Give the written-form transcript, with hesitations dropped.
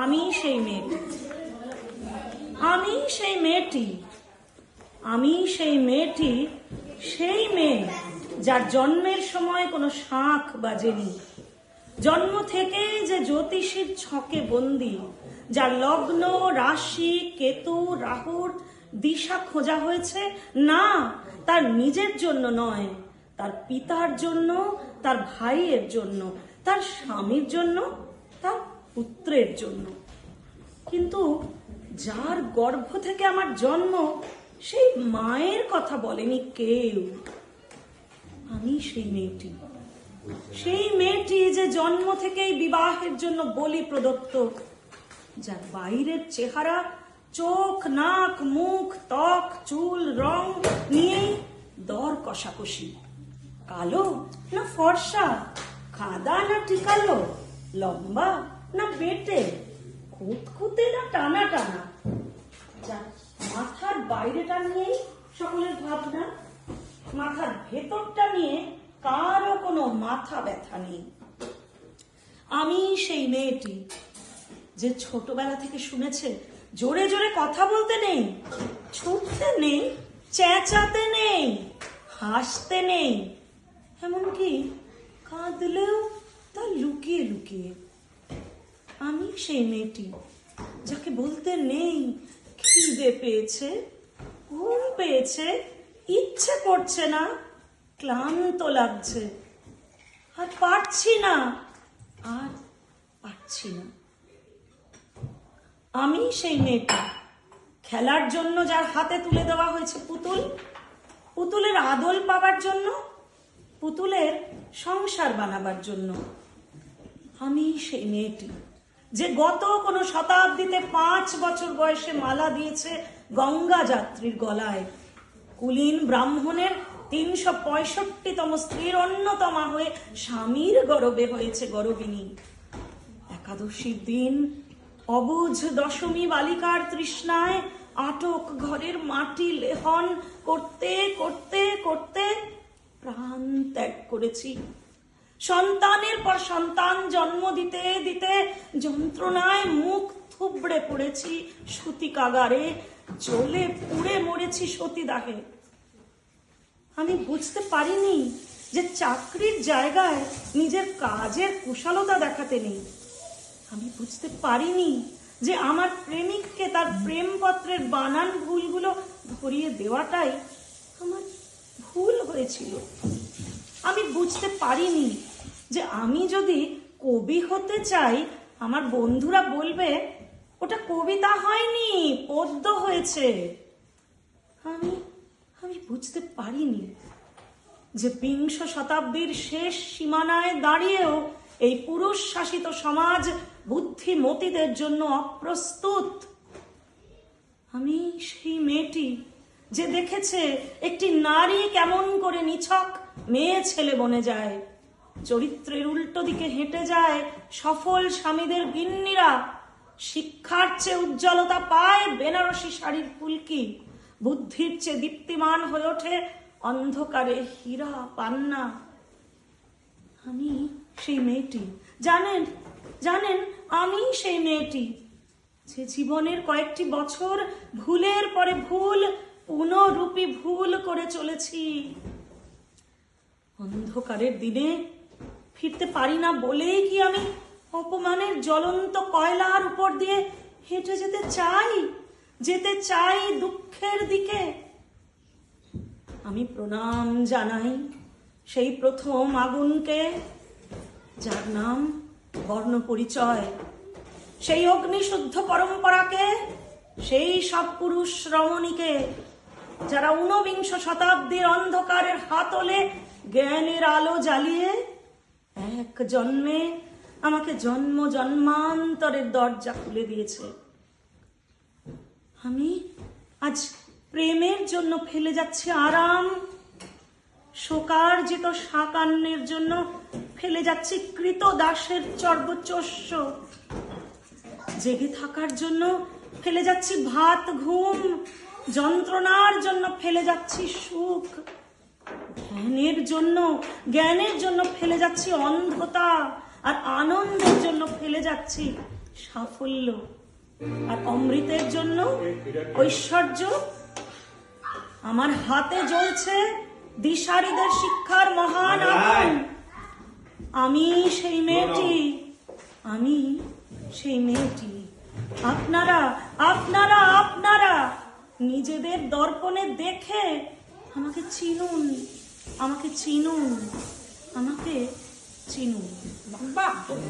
আমি সেই মেয়েটি, আমি সেই মেয়েটি, আমি সেই মেয়েটি, সেই মেয়ে যার জন্মের সময় কোনো শাঁখ বাজেনি, জন্ম থেকে যে জ্যোতিষীর ছকে বন্দী, যার লগ্ন রাশি কেতু রাহুর দিশা খোঁজা হয়েছে না তার নিজের জন্য নয়, তার পিতার জন্য, তার ভাইয়ের জন্য, তার স্বামীর জন্য, তার পুত্রের জন্য। কিন্তু যার গর্ভ থেকে আমার জন্ম, সেই মায়ের কথা বলেনি কেউ। আমি সেই মেয়েটি, সেই মেয়েটি যে জন্ম থেকেই বিবাহের জন্য বলি প্রদত্ত, যার বাইরের চেহারা চোখ নাক মুখ ত্বক চুল রং নিয়েই দর কষাকষি, কালো না ফর্সা, খাদা না টিকালো, লম্বা না বেটে, খুঁতখুঁতে না টানা টানা, যার মাথার বাইরেটা নিয়েই সকলের ভাবনা, মাথার ভেতরটা নিয়ে কারো কোনো মাথা ব্যথা নেই। আমি সেই মেয়েটি যে ছোটবেলা থেকে শুনেছে জোরে জোরে কথা বলতে নেই, ছুটতে নেই, চেঁচাতে নেই, হাসতে নেই, এমনকি কাঁদলেও তা লুকিয়ে লুকিয়ে। আমি সেই মেয়েটি যাকে বলতে নেই খিদে পেয়েছে, ঘুম পেয়েছে, ইচ্ছে করছে না, ক্লান্ত লাগছে, আর পারছি না, আর পারছি না। আমি সেই মেয়েটি খেলার জন্য যার হাতে তুলে দেওয়া হয়েছে পুতুল, পুতুলের আদল পাবার জন্য, পুতুলের সংসার বানাবার জন্য। আমি সেই মেয়েটি যে গত কোনো শতাব্দীতে 5 বছর বয়সে মালা দিয়েছে গঙ্গা যাত্রীর গলায়, কুলীন ব্রাহ্মণের 365তম স্ত্রীর অন্যতমা হয়ে স্বামীর গরবে হয়েছে গরবিনী। একাদশীর দিন অবুঝ দশমী বালিকার তৃষ্ণায় আটক ঘরের মাটি লেহন করতে করতে করতে প্রাণ ত্যাগ করেছি। সন্তানের পর সন্তান জন্ম দিতে দিতে যন্ত্রণায় মুখ থুবড়ে পড়েছি সতী কাগারে, জ্বলে পুড়ে মরেছি সতীদাহে। আমি বুঝতে পারিনি যে চাকরির জায়গায় নিজের কাজের কুশলতা দেখাতে নেই। আমি বুঝতে পারিনি যে আমার প্রেমিককে তার প্রেমপত্রের বানান ভুলগুলো ধরিয়ে দেওয়াটাই আমার ভুল হয়েছিল। আমি বুঝতে পারিনি যে আমি যদি কবি হতে চাই, আমার বন্ধুরা বলবে ওটা কবিতা হয়নি, পদ্য হয়েছে। আমি বুঝতে পারিনি যে 20 শতাব্দীর শেষ সীমানায় দাঁড়িয়েও এই পুরুষ শাসিত সমাজ বুদ্ধিমতীদের জন্য অপ্রস্তুত। আমি সেই মেয়েটি যে দেখেছে একটি নারী কেমন করে নিছক মেয়ে ছেলে বনে যায়, চরিত্রের উল্টো দিকে হেঁটে যায় সফল স্বামীদের গিন্নিরা, শিক্ষার চেয়ে উজ্জ্বলতা পায় বেনারসি শাড়ির ফুলকি, বুদ্ধির চেয়ে দীপ্তিমান হয়ে ওঠে অন্ধকারে হীরা পান্না। আমি সেই মেয়েটি, জানেন জানেন আমি সেই মেয়েটি যে জীবনের কয়েকটি বছর ভুলের পরে ভুল, পুনরূপী ভুল করে চলেছি। অন্ধকারের দিনে ফিরতে পারি না বলেই কি আমি অপমানের জ্বলন্ত কয়লার উপর দিয়ে হেঁটে যেতে চাই দুঃখের দিকে? আমি প্রণাম জানাই সেই প্রথম আগুনকে, যার নাম বর্ণ পরিচয়, সেই অগ্নিশুদ্ধ পরম্পরাকে, সেই সব পুরুষ রমণীকে যারা 19 শতাব্দীর অন্ধকারের হাতলে জ্ঞানের আলো জ্বালিয়ে এক জন্মে আমাকে জন্ম জন্মান্তরের দরজা খুলে দিয়েছে। আমি আজ প্রেমের জন্য ফেলে যাচ্ছি আরাম, শোকার্জিত সাকান্নের জন্য ফেলে যাচ্ছি কৃতদাসের চর্বচস্য, জেগে থাকার জন্য ফেলে যাচ্ছি ভাত ঘুম, যন্ত্রণার জন্য ফেলে যাচ্ছি সুখ, জ্ঞানের জন্য ফেলে যাচ্ছি অন্ধতা, আর আনন্দের জন্য ফেলে যাচ্ছি সাফল্য আর অমৃতের জন্য ঐশ্বর্য। আমার হাতে জ্বলছে দিশারীদের শিক্ষার মহান আগুন। আমি সেই মেয়েটি, আমি সেই মেয়েটি। আপনারা আপনারা আপনারা নিজেদের দর্পণে দেখে আমাকে চিনুন, আমাকে চিনুন, আমাকে চিনুন। বাহ।